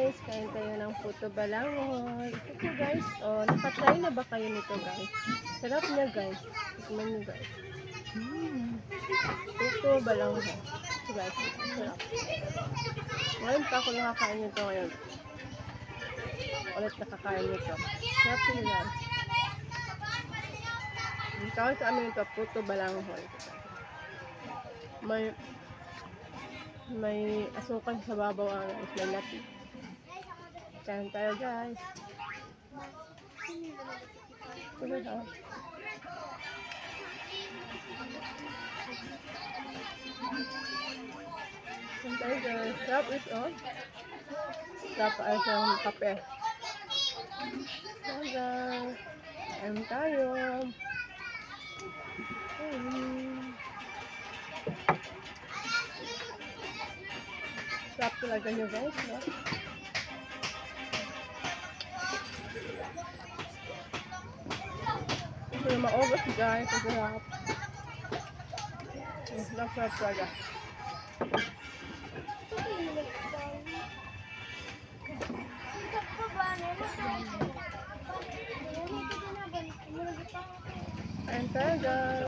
guys, kain tayo ng puto balangon. Ito guys, oh, nakatry na ba kayo nito guys? Sarap na guys. Tikman nyo guys. Puto balangon. Ito guys, sarap. Ngayon pa ako nakakain nito ngayon. Ulit nakakain nito. Sarap sila guys. Ang tawag sa amin ito, puto balangon. May asukal sa babaw ang islalapi. Kain tayo guys. Kain tayo guys. Sarap ito. Sarap ay sa kape. Kain guys. Kain tayo. Sarap talaga nyo guys. No? Ito yung maubos guys. Sarap. Sarap talaga. Kain tayo guys.